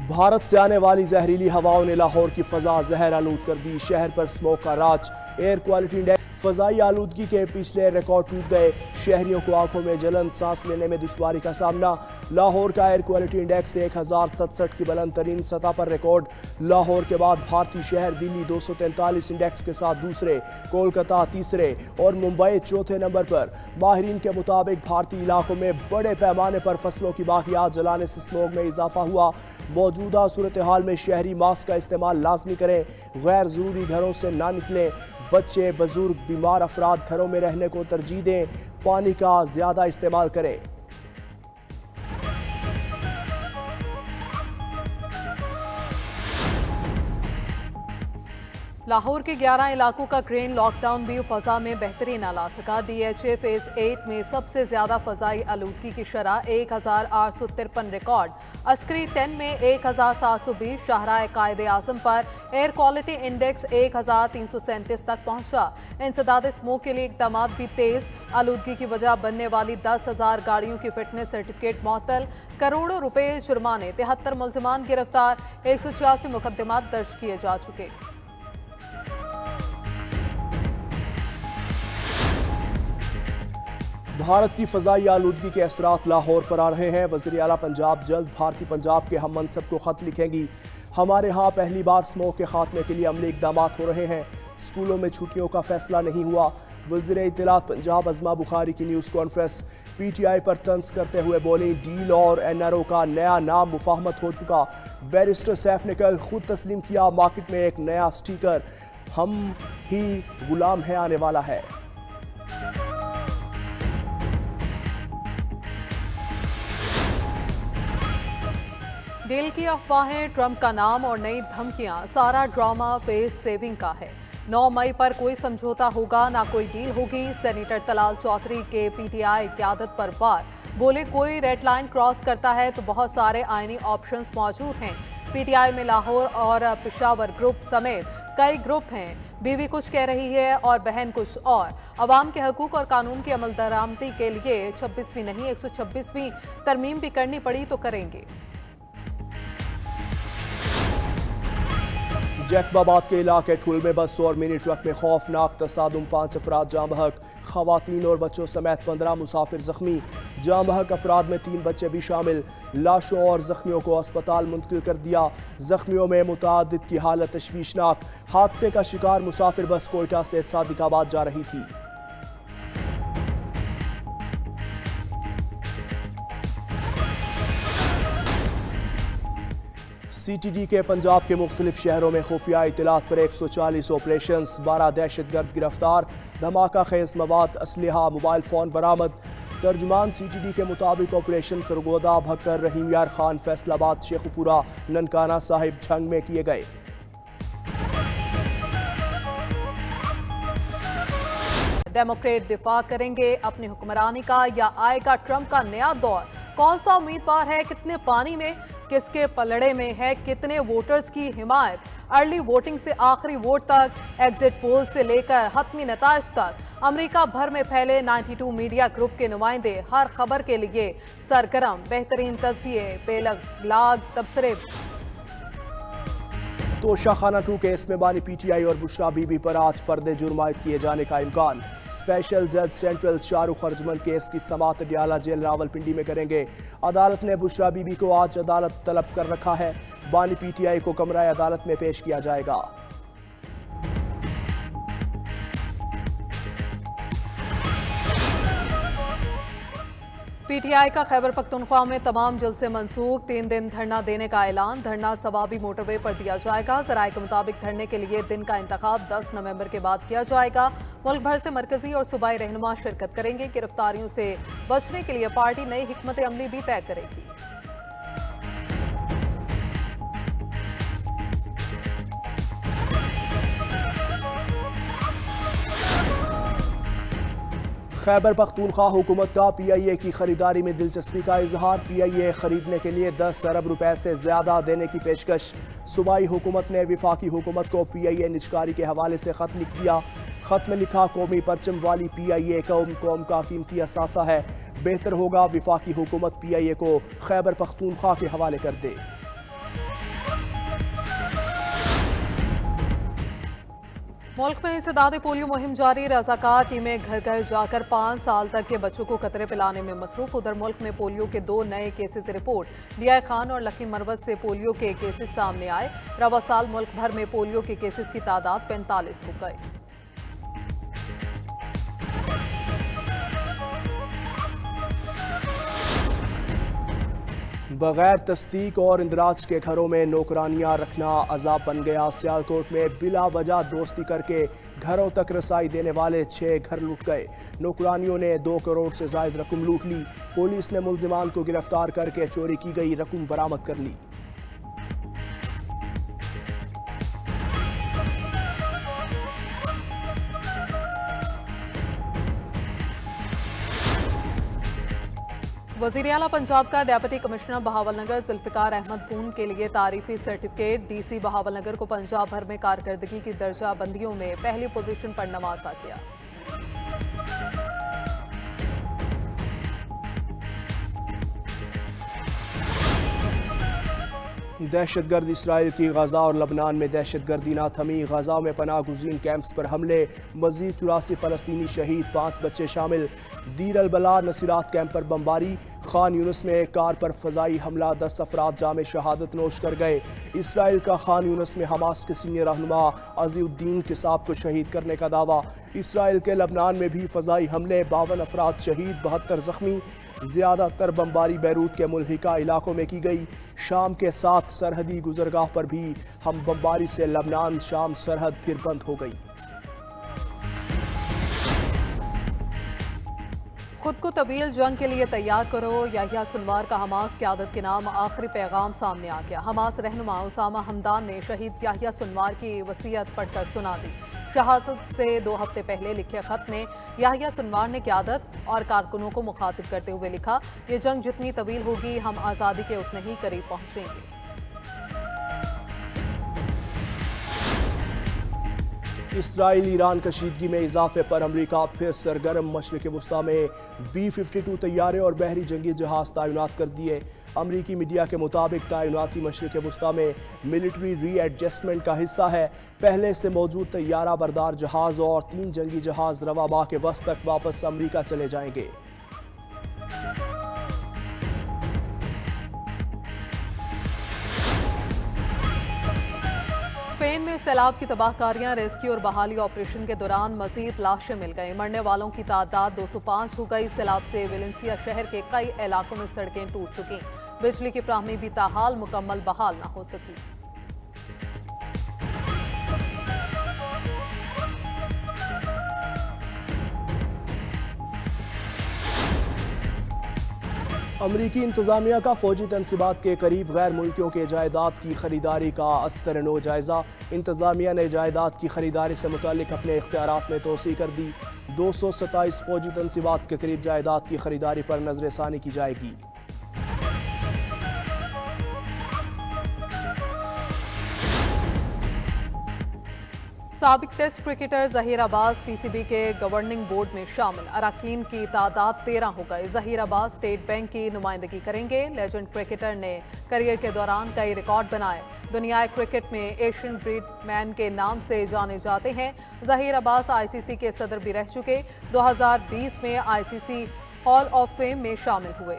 भारत से आने वाली जहरीली हवाओं ने लाहौर की फजा जहर आलूद कर दी। शहर पर स्मोक का राज। एयर क्वालिटी इंडेक्स फजाई आलूदगी के पिछले रिकॉर्ड टूट गए। शहरियों को आंखों में जलन, सांस लेने में दुश्वारी का सामना। लाहौर का एयर क्वालिटी इंडेक्स 1067 की बुलंद तरीन सतह पर रिकॉर्ड। लाहौर के बाद भारतीय शहर दिल्ली 243 इंडेक्स के साथ दूसरे, कोलकाता तीसरे और मुंबई चौथे नंबर पर। माहिरीन के मुताबिक भारतीय इलाकों में बड़े पैमाने पर फसलों की बाकियात जलाने से स्मोक में इजाफा हुआ। मौजूदा सूरत हाल में शहरी मास्क का इस्तेमाल लाजमी करें। गैर ज़रूरी घरों से ना निकलें। बच्चे, बुजुर्ग, बीमार अफराद घरों में रहने को तरजीह दें। पानी का ज़्यादा इस्तेमाल करें। लाहौर के 11 इलाकों का ग्रेन लॉकडाउन भी फजा में बेहतरी न ला सका। DHA फेज 8 में सबसे ज्यादा फजाई आलूदगी की शरह 1853 रिकॉर्ड। अस्करी 10 में 1720। शाहराह कायद आजम पर एयर क्वालिटी इंडेक्स 1337 तक पहुंचा। इंसदाद स्मोक के लिए इकदाम भी तेज। आलूदगी की वजह बनने वाली 10,000 गाड़ियों की फिटनेस सर्टिफिकेट मुअत्तल। करोड़ों रुपए जुर्माने। 73 मुलजमान गिरफ्तार। 186 मुकदमात दर्ज किए जा चुके। भारत की फजाई आलूदगी के असरात लाहौर पर आ रहे हैं। वज़ीर आला पंजाब जल्द भारतीय पंजाब के हम मनसब को खत लिखेंगी। हमारे यहाँ पहली बार स्मोक के खात्मे के लिए अमली इकदाम हो रहे हैं। स्कूलों में छुट्टियों का फैसला नहीं हुआ। वज़ीर इत्तलात पंजाब अज़मा बुखारी की न्यूज़ कॉन्फ्रेंस। PTI पर तंज करते हुए बोली, डील और NRO का नया नाम मुफाहमत हो चुका। बैरिस्टर सैफ ने कल खुद तस्लीम किया, मार्केट में एक नया स्टिकर हम ही गुलाम है आने वाला है। डील की अफवाहें, ट्रंप का नाम और नई धमकियां, सारा ड्रामा फेस सेविंग का है। 9 मई पर कोई समझौता होगा, ना कोई डील होगी। सेनेटर तलाल चौधरी के PTI क़यादत पर वार। बोले, कोई रेड लाइन क्रॉस करता है तो बहुत सारे आईनी ऑप्शंस मौजूद हैं। PTI में लाहौर और पेशावर ग्रुप समेत कई ग्रुप हैं। बीवी कुछ कह रही है और बहन कुछ और। अवाम के हकूक और कानून की अमल दरामदी के लिए 26वीं नहीं 126वीं तरमीम भी करनी पड़ी तो करेंगे। जैकबाबाद के इलाके ठुल में बस और मिनी ट्रक में खौफनाक तसादुम, 5 अफराद जाँ बहक। खवातीन और बच्चों समेत 15 मुसाफिर जख्मी। जाँ बहक अफराद में 3 बच्चे भी शामिल। लाशों और जख्मियों को अस्पताल मुंतकिल कर दिया। जख्मियों में मुतादिद की हालत तशवीशनाक। हादसे का शिकार मुसाफिर बस कोयटा से सादिकाबाद जा रही थी। CTD के पंजाब के मुख्तलिफ शहरों में खुफिया इत्तलात पर 140 ऑपरेशन। 12 दहशतगर्द गिरफ्तार। धमाका खेज मवाद, असलहा, मोबाइल फ़ोन बरामद। तर्जुमान CTD के मुताबिक ऑपरेशन सरगोदा, भक्कर, रहीम यार खान, फैसलाबाद, शेखुपुरा, ननकाना साहिब, झंग में किए गए। डेमोक्रेट दिफा करेंगे अपनी हुक्मरानी का या आएगा ट्रंप का नया दौर? कौन सा उम्मीदवार है कितने पानी में, किसके पलड़े में है कितने वोटर्स की हिमायत? अर्ली वोटिंग से आखिरी वोट तक, एग्जिट पोल से लेकर हतमी नताइज तक, अमेरिका भर में फैले 92 मीडिया ग्रुप के नुमाइंदे हर खबर के लिए सरगर्म। बेहतरीन तज़किये, बेलग तबसरे। तोशा खाना 2 केस में बानी PTI और बुशरा बीबी पर आज फर्द जुर्म आयद किए जाने का इम्कान। स्पेशल जज सेंट्रल शाहरुख अर्जमन केस की समाअत डियाला जेल रावलपिंडी में करेंगे। अदालत ने बुशरा बीबी को आज अदालत तलब कर रखा है। बानी PTI को कमरा अदालत में पेश किया जाएगा। PTI का खैबर पख्तूनख्वा में तमाम जलसे मंसूख। 3 दिन धरना देने का ऐलान। धरना सवाबी मोटरवे पर दिया जाएगा। जराये के मुताबिक धरने के लिए दिन का इंतखाब 10 नवंबर के बाद किया जाएगा। मुल्क भर से मरकजी और सूबाई रहनुमा शिरकत करेंगे। गिरफ्तारियों से बचने के लिए पार्टी नई हिकमत अमली भी तय करेगी। खैबर पख्तूनख्वा हुकूमत का PIA की खरीदारी में दिलचस्पी का इजहार। PIA खरीदने के लिए 10 अरब रुपए से ज्यादा देने की पेशकश। सूबाई हुकूमत ने विफाकी हुकूमत को PIA निजकारी के हवाले से खत लिख दिया। खत में लिखा, कौमी परचम वाली PIA कौम का कीमती असासा है। बेहतर होगा विफाकी हुकूमत PIA को खैबर पख्तूनख्वा के हवाले कर दे। मुल्क में इंसदाद पोलियो मुहिम जारी। रजाकार टीमें घर घर जाकर 5 साल तक के बच्चों को कतरे पिलाने में मसरूफ। उधर मुल्क में पोलियो के 2 नए केसेस रिपोर्ट। दिया खान और लकी मरवत से पोलियो के केसेस सामने आए। रवा साल मुल्क भर में पोलियो के केसेस की तादाद 45 हो गई। बगैर तस्दीक और इंदराज के घरों में नौकरानियां रखना अजाब बन गया। सियालकोट में बिला वजह दोस्ती करके घरों तक रसाई देने वाले 6 घर लूट गए। नौकरानियों ने 2 करोड़ से जायद रकम लूट ली। पुलिस ने मुलजिमान को गिरफ्तार करके चोरी की गई रकम बरामद कर ली। वज़ीर आला पंजाब का डेप्यूटी कमिश्नर बहावलनगर जुल्फिकार अहमद पून के लिए तारीफी सर्टिफिकेट। डीसी बहावलनगर को पंजाब भर में कारकर्दगी की दर्जा बंदियों में पहली पोजीशन पर नवाजा किया। दहशतगर्द इसराइल की गजा और लबनान में दहशतगर्दी ना थमी। गजा में पनाह गुज़ीन कैंप्स पर हमले, मजीद 84 फ़लस्तीनी शहीद, 5 बच्चे शामिल। दीर अल बला नसीरात कैंप पर बमबारी। खान यूनुस में कार पर फ़ज़ाई हमला, 10 अफराद जामे शहादत नोश कर गए। इसराइल का खान यूनुस में हमास के सीनियर रहनुमा अज़ीउद्दीन किसाब को शहीद करने का दावा। इसराइल के लबनान में भी फ़ज़ाई हमले, 52 अफराद शहीद, 72 ज़ख्मी। ज़्यादातर बमबारी बैरूत के मुल्हिका इलाकों में की गई। शाम के साथ सरहदी गुजरगाह पर भी हम बमबारी से लबनान शाम सरहद फिर बंद हो गई। खुद को तवील जंग के लिए तैयार करो। याहिया सिनवार का हमास क़यादत के नाम आखिरी पैगाम सामने आ गया। हमास रहनुमा उसामा हमदान ने शहीद याहिया सिनवार की वसीयत पढ़कर सुना दी। शहादत से 2 हफ्ते पहले लिखे खत में याहिया सिनवार ने क़यादत और कारकुनों को मुखातिब करते हुए लिखा, ये जंग जितनी तवील होगी हम आज़ादी के उतने ही करीब पहुँचेंगे। इसराइल ईरान कशीदगी में इजाफे पर अमरीका फिर सरगर्म। मशरिक़ वस्ता में B-52 तैयारे और बहरी जंगी जहाज तैनात कर दिए। अमरीकी मीडिया के मुताबिक तैनाती मशरिक़ वस्ता में मिलिट्री री एडजस्टमेंट का हिस्सा है। पहले से मौजूद तैयारा बरदार जहाज और 3 जंगी जहाज रवा माह के वस्त तक वापस अमरीका चले जाएंगे। स्पेन में सैलाब की तबाहकारियां, रेस्क्यू और बहाली ऑपरेशन के दौरान मजीद लाशें मिल गई। मरने वालों की तादाद 205 हो गई। सैलाब से वेलेंसिया शहर के कई इलाकों में सड़कें टूट चुकी। बिजली की फ्राहमी भी ताहाल मुकम्मल बहाल न हो सकी। अमरीकी इंतजामिया का फौजी तनसीबात के करीब गैर मुल्कियों के जायदाद की खरीदारी का अस्तर-ए-नो जायजा। इंतजामिया ने जायदाद की खरीदारी से मुतालिक अपने इख्तियारात में तोसी कर दी। 227 फौजी तनसीबात के करीब जायदाद की खरीदारी पर नजरसानी की जाएगी। साबिक test cricketer Zaheer Abbas PCB के गवर्निंग बोर्ड में शामिल। अरकान की तादाद 13 हो गए। ज़हीर अब्बास स्टेट बैंक की नुमाइंदगी करेंगे। लेजेंड क्रिकेटर ने करियर के दौरान कई रिकॉर्ड बनाए। दुनिया क्रिकेट में एशियन ब्रीड मैन के नाम से जाने जाते हैं। ज़हीर अब्बास आईसीसी के सदर भी रह चुके। 2020 में आईसीसी हॉल ऑफ फेम में शामिल हुए।